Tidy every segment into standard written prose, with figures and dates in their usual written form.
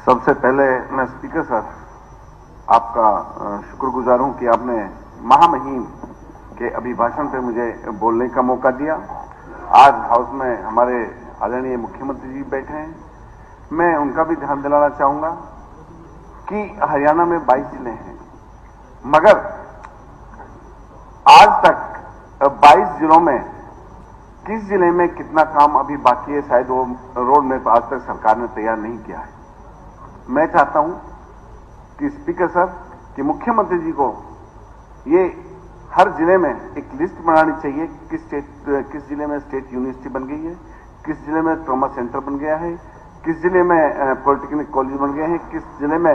सबसे पहले मैं स्पीकर सर आपका शुक्रगुजार हूं कि आपने महामहिम के अभिभाषण पे मुझे बोलने का मौका दिया। आज हाउस में हमारे आदरणीय मुख्यमंत्री जी बैठे हैं। मैं उनका भी ध्यान दिलाना चाहूंगा कि हरियाणा में 22 जिले हैं, मगर आज तक 22 जिलों में किस जिले में कितना काम अभी बाकी है, शायद वो रोड मैप आज तक सरकार ने तैयार नहीं किया है। मैं चाहता हूं कि स्पीकर सर कि मुख्यमंत्री जी को ये हर जिले में एक लिस्ट बनानी चाहिए, किस जिले में स्टेट यूनिवर्सिटी बन गई है, किस जिले में ट्रॉमा सेंटर बन गया है, किस जिले में पॉलिटेक्निक कॉलेज बन गए हैं, किस जिले में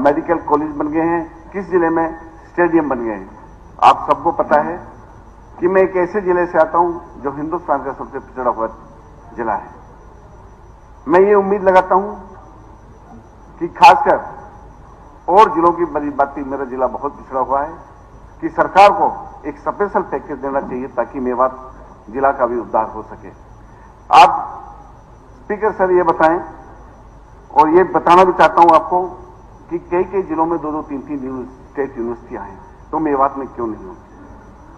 मेडिकल कॉलेज बन गए हैं, किस जिले में स्टेडियम बन गए हैं। आप सबको पता है कि मैं एक ऐसे जिले से आता हूं जो हिंदुस्तान का सबसे पिछड़ा हुआ जिला है। मैं ये उम्मीद लगाता हूं कि खासकर और जिलों की बड़ी बात, मेरा जिला बहुत पिछड़ा हुआ है, कि सरकार को एक स्पेशल पैकेज देना चाहिए ताकि मेवात जिला का भी उद्धार हो सके। आप स्पीकर सर ये बताएं, और ये बताना भी चाहता हूं आपको कि कई जिलों में 2-2, 3-3 स्टेट यूनिवर्सिटियां हैं, तो मेवात में क्यों नहीं होती?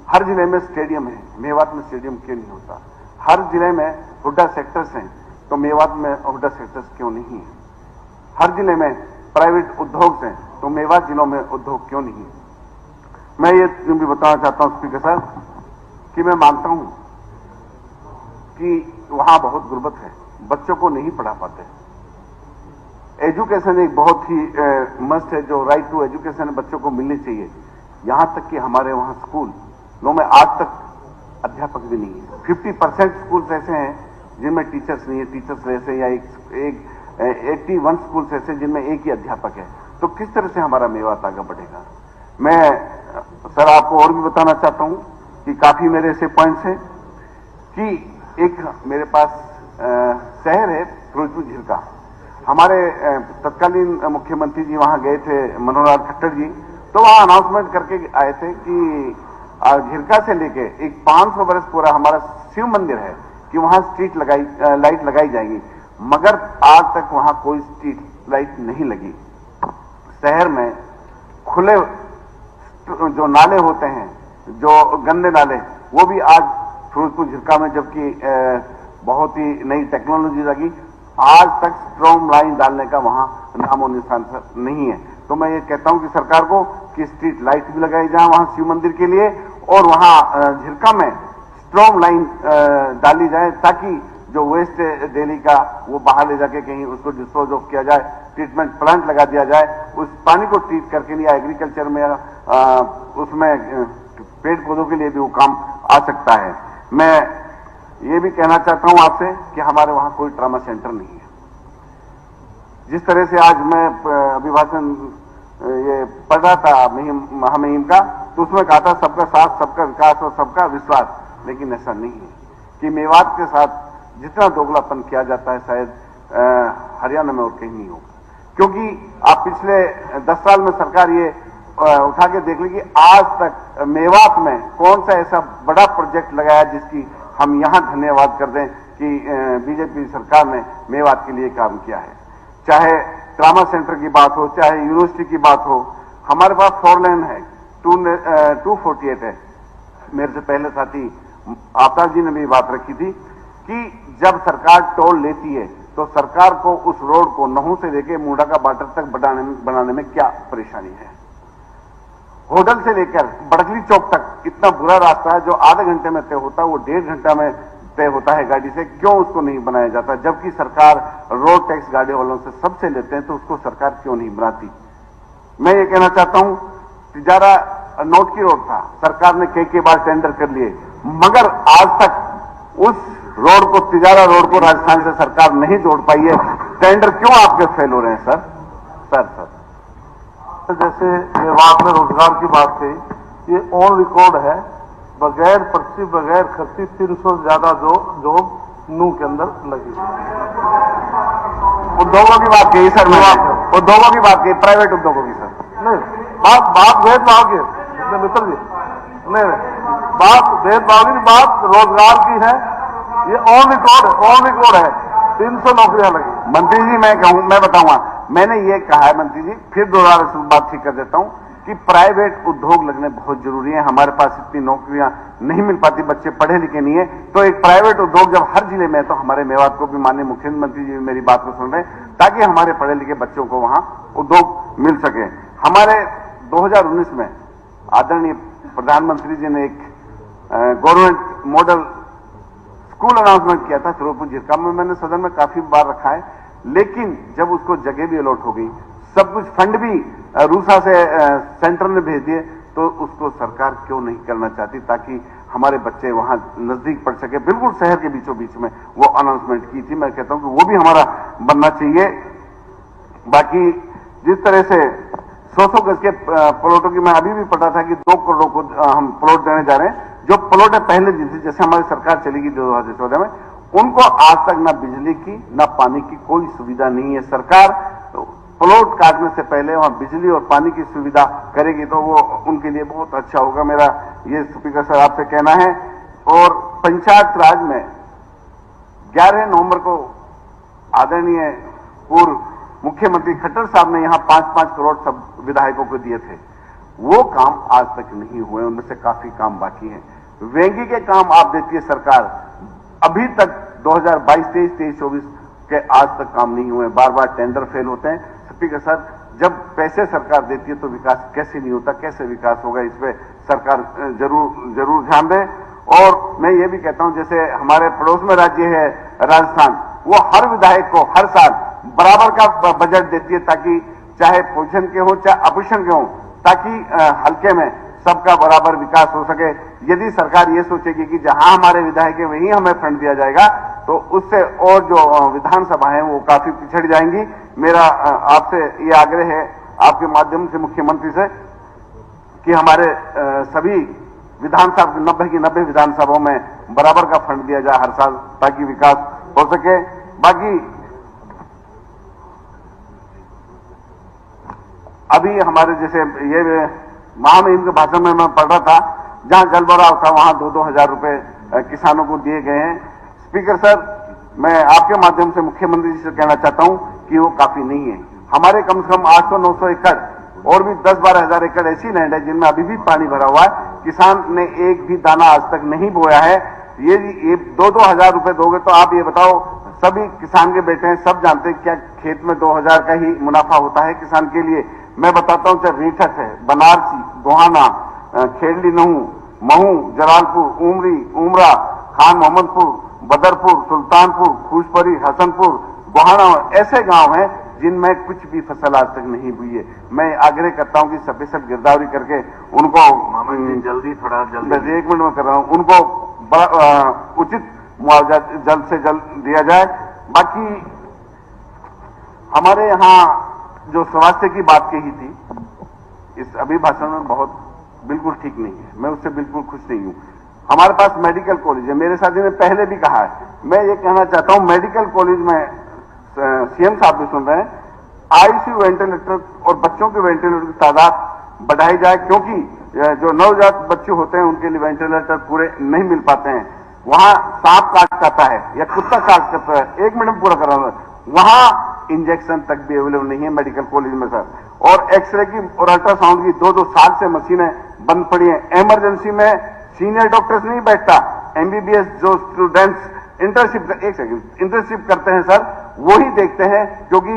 हर जिले में स्टेडियम है, मेवात में स्टेडियम क्यों नहीं होता? हर जिले में हुड्डा सेक्टर्स हैं, तो मेवात में हुड्डा सेक्टर्स क्यों नहीं है? हर जिले में प्राइवेट उद्योग हैं, तो मेवात जिलों में उद्योग क्यों नहीं है? मैं ये भी बताना चाहता हूं स्पीकर साहब कि मैं मानता हूं कि वहां बहुत गुर्बत है, बच्चों को नहीं पढ़ा पाते। एजुकेशन एक बहुत ही मस्ट है, जो राइट टू एजुकेशन बच्चों को मिलनी चाहिए। यहां तक कि हमारे वहां स्कूलों में आज तक अध्यापक भी नहीं है। 50% स्कूल्स ऐसे हैं जिनमें टीचर्स नहीं है, टीचर्स ऐसे या एक 81 स्कूल्स ऐसे जिनमें एक ही अध्यापक है। तो किस तरह से हमारा मेवात आगे बढ़ेगा? मैं सर आपको और भी बताना चाहता हूं कि काफी मेरे ऐसे पॉइंट्स हैं कि एक मेरे पास शहर है फिरोजपुर झिरका। हमारे तत्कालीन मुख्यमंत्री जी वहां गए थे, मनोहर लाल खट्टर जी, तो वहां अनाउंसमेंट करके आए थे कि झिरका से लेके एक 500 वर्ष पूरा हमारा शिव मंदिर है कि वहां स्ट्रीट लाइट लगाई जाएगी, मगर आज तक वहां कोई स्ट्रीट लाइट नहीं लगी। शहर में खुले जो नाले होते हैं, जो गंदे नाले, वो भी आज फिरोजपुर झिरका में, जबकि बहुत ही नई टेक्नोलॉजी लगी, आज तक स्ट्रॉन्ग लाइन डालने का वहां नामो निशान नहीं है। तो मैं ये कहता हूं कि सरकार को कि स्ट्रीट लाइट भी लगाई जाए वहां शिव मंदिर के लिए, और वहां झिरका में स्ट्रॉन्ग लाइन डाली जाए ताकि जो वेस्ट दिल्ली का वो बाहर ले जाके कहीं उसको डिस्पोज ऑफ किया जाए, ट्रीटमेंट प्लांट लगा दिया जाए, उस पानी को ट्रीट करके लिए एग्रीकल्चर में उसमें पेड़ पौधों के लिए भी वो काम आ सकता है। मैं ये भी कहना चाहता हूं आपसे कि हमारे वहां कोई ट्रामा सेंटर नहीं है। जिस तरह से आज मैं अभिभाषण ये पढ़ रहा था महामहिम का, तो उसमें कहा था सबका साथ, सबका विकास और सबका विश्वास, लेकिन ऐसा नहीं है कि मेवात के साथ जितना दोगलापन किया जाता है शायद हरियाणा में और कहीं नहीं होगा। क्योंकि आप पिछले 10 साल में सरकार ये उठा के देख लीजिए, आज तक मेवात में कौन सा ऐसा बड़ा प्रोजेक्ट लगाया जिसकी हम यहां धन्यवाद कर दें कि बीजेपी सरकार ने मेवात के लिए काम किया है। चाहे ट्रामा सेंटर की बात हो, चाहे यूनिवर्सिटी की बात हो, हमारे पास 4 लेन है, 248 है। मेरे से पहले साथी आपदा जी ने भी बात रखी थी कि जब सरकार टोल लेती है तो सरकार को उस रोड को नहू से लेकर मुंडा का बाटर तक बनाने में क्या परेशानी है? होटल से लेकर बड़गली चौक तक इतना बुरा रास्ता है, जो आधे घंटे में तय होता है वो 1.5 घंटा में तय होता है गाड़ी से। क्यों उसको नहीं बनाया जाता? जबकि सरकार रोड टैक्स गाड़ी वालों से सबसे लेते हैं, तो उसको सरकार क्यों नहीं बनाती? मैं ये कहना चाहता हूं, तिजारा नोट की रोड था, सरकार ने कई बार टेंडर कर लिए, मगर आज तक उस रोड को, तिजारा रोड को राजस्थान से सरकार नहीं जोड़ पाई है। टेंडर क्यों आपके फेल हो रहे हैं सर? सर जैसे मेवात में रोजगार की बात कही, ये ऑन रिकॉर्ड है, बगैर पर्ची बगैर खर्ची 300 से ज्यादा जॉब नू के अंदर लगी। उद्योगों की बात कही सर, मैं उद्योगों की बात कही, प्राइवेट उद्योगों की सर नहीं, बात भेदभाव की मित्र जी, नहीं बात भेदभाव की, बात रोजगार की है। ये ऑन रिकॉर्ड है, 300 नौकरियां लगी। मंत्री जी मैं बताऊंगा मैंने ये कहा है मंत्री जी, फिर दोबारा से बात ठीक कर देता हूं कि प्राइवेट उद्योग लगने बहुत जरूरी है। हमारे पास इतनी नौकरियां नहीं मिल पाती, बच्चे पढ़े लिखे नहीं है, तो एक प्राइवेट उद्योग जब हर जिले में है तो हमारे मेवात को भी माननीय मुख्यमंत्री जी मेरी बात को सुन रहे हैं, ताकि हमारे पढ़े लिखे बच्चों को वहां उद्योग मिल सके। हमारे 2019 में आदरणीय प्रधानमंत्री जी ने एक गवर्नमेंट मॉडल स्कूल अनाउंसमेंट किया था फिरोजपुर झिरका में, मैंने सदन में काफी बार रखा है, लेकिन जब उसको जगह भी अलॉट हो गई, सब कुछ फंड भी रूसा से सेंटर ने भेज दिए, तो उसको सरकार क्यों नहीं करना चाहती ताकि हमारे बच्चे वहां नजदीक पढ़ सके। बिल्कुल शहर के बीचों बीच में वो अनाउंसमेंट की थी। मैं कहता हूं कि वो भी हमारा बनना चाहिए। बाकी जिस तरह से 100 गज के प्लॉटों की मैं अभी भी पता था कि 2 करोड़ को हम प्लॉट देने जा रहे हैं। जो प्लॉटें पहले दी थी, जैसे हमारी सरकार चलेगी 2014 में, उनको आज तक ना बिजली की ना पानी की कोई सुविधा नहीं है। सरकार प्लॉट काटने से पहले वहां बिजली और पानी की सुविधा करेगी तो वो उनके लिए बहुत अच्छा होगा। मेरा ये स्पीकर साहब आपसे कहना है। और पंचायत राज में 11 नवंबर को आदरणीय पूर्व मुख्यमंत्री खट्टर साहब ने यहां 5-5 करोड़ सब विधायकों को दिए थे, वो काम आज तक नहीं हुए, उनमें से काफी काम बाकी है। वेंगी के काम आप देती है सरकार, अभी तक 2022, 23, 24 के आज तक काम नहीं हुए, बार बार टेंडर फेल होते हैं। स्पीकर सर, जब पैसे सरकार देती है तो विकास कैसे नहीं होता, कैसे विकास होगा, इस पे सरकार जरूर ध्यान दे। और मैं ये भी कहता हूं, जैसे हमारे पड़ोस में राज्य है राजस्थान, वो हर विधायक को हर साल बराबर का बजट देती है, ताकि चाहे पोजीशन के हो चाहे अपोजिशन के हो, ताकि हल्के में सबका बराबर विकास हो सके। यदि सरकार ये सोचेगी कि जहां हमारे विधायक है वहीं हमें फंड दिया जाएगा, तो उससे और जो विधानसभा है वो काफी पिछड़ जाएंगी। मेरा आपसे ये आग्रह है, आपके माध्यम से मुख्यमंत्री से, कि हमारे सभी विधानसभा 90 की 90 विधानसभाओं में बराबर का फंड दिया जाए हर साल, ताकि विकास हो सके। बाकी अभी हमारे जैसे ये महामहिम के भाषण में मैं पढ़ रहा था, जहां जल भराव था वहां 2-2 हजार रुपए किसानों को दिए गए हैं। स्पीकर सर, मैं आपके माध्यम से मुख्यमंत्री जी से कहना चाहता हूं कि वो काफी नहीं है। हमारे कम से कम 800-900 एकड़ और भी 10-12 हजार एकड़ ऐसी लैंड है जिनमें अभी भी पानी भरा हुआ है, किसान ने एक भी दाना आज तक नहीं बोया है। ये 2-2 हजार रुपए दोगे तो आप ये बताओ, सभी किसान के बेटे हैं, सब जानते हैं क्या खेत में 2000 का ही मुनाफा होता है किसान के लिए। मैं बताता हूं, चाहे रीठक है, बनारसी, गोहाना, खेड़ली नहू, महू, जलालपुर, उमरी, उमरा, खान मोहम्मदपुर, बदरपुर, सुल्तानपुर, खुशपरी, हसनपुर, गोहाना, ऐसे गांव हैं जिनमें कुछ भी फसल आज तक नहीं हुई है। मैं आग्रह करता हूं कि सफेद गिरदावरी करके उनको जल्दी 1 मिनट में कर रहा हूं, उनको उचित मुआवजा जल्द से जल्द दिया जाए। बाकी हमारे यहां जो स्वास्थ्य की बात कही थी इस अभी भाषण में, बहुत बिल्कुल ठीक नहीं है, मैं उससे बिल्कुल खुश नहीं हूं। हमारे पास मेडिकल कॉलेज है, मेरे साथी ने पहले भी कहा है, मैं ये कहना चाहता हूं मेडिकल कॉलेज में सीएम साहब भी सुन रहे हैं, आईसीयू वेंटिलेटर और बच्चों के वेंटिलेटर की तादाद बढ़ाई जाए, क्योंकि जो नवजात बच्चे होते हैं उनके लिए वेंटिलेटर पूरे नहीं मिल पाते हैं। वहां सांप काट जाता है या कुत्ता काट जाता है, 1 मिनट पूरा कर रहा हूं, वहां इंजेक्शन तक भी अवेलेबल नहीं है मेडिकल कॉलेज में सर। और एक्सरे की और अल्ट्रासाउंड की 2-2 साल से मशीनें बंद पड़ी हैं। इमरजेंसी में सीनियर डॉक्टर्स नहीं बैठता, एमबीबीएस जो स्टूडेंट्स इंटर्नशिप करते हैं सर, वो ही देखते हैं, क्योंकि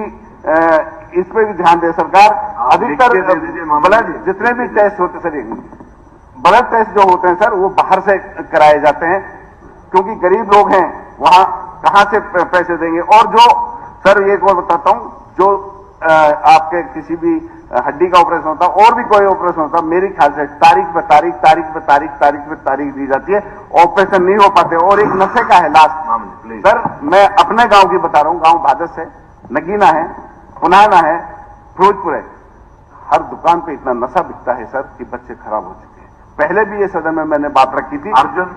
इस पे भी ध्यान दे सरकार। अधिकतर ब्लड जितने भी टेस्ट होते सर, ब्लड टेस्ट जो होते हैं सर, वो बाहर से कराए जाते हैं, क्योंकि गरीब लोग हैं, वहां कहां से पैसे देंगे। और जो सर एक और बताता हूं, जो आपके किसी भी हड्डी का ऑपरेशन होता है और भी कोई ऑपरेशन होता है, मेरे ख्याल से तारीख पे तारीख दी जाती है, ऑपरेशन नहीं हो पाते। और एक नशे का है लास्ट सर, मैं अपने गांव की बता रहा हूं, गांव भादस है, नगीना है, पुनाना है, फिरोजपुर है, हर दुकान पे इतना नशा बिकता है सर कि बच्चे खराब हो चुके हैं। पहले भी ये सदन में मैंने बात रखी थी अर्जुन।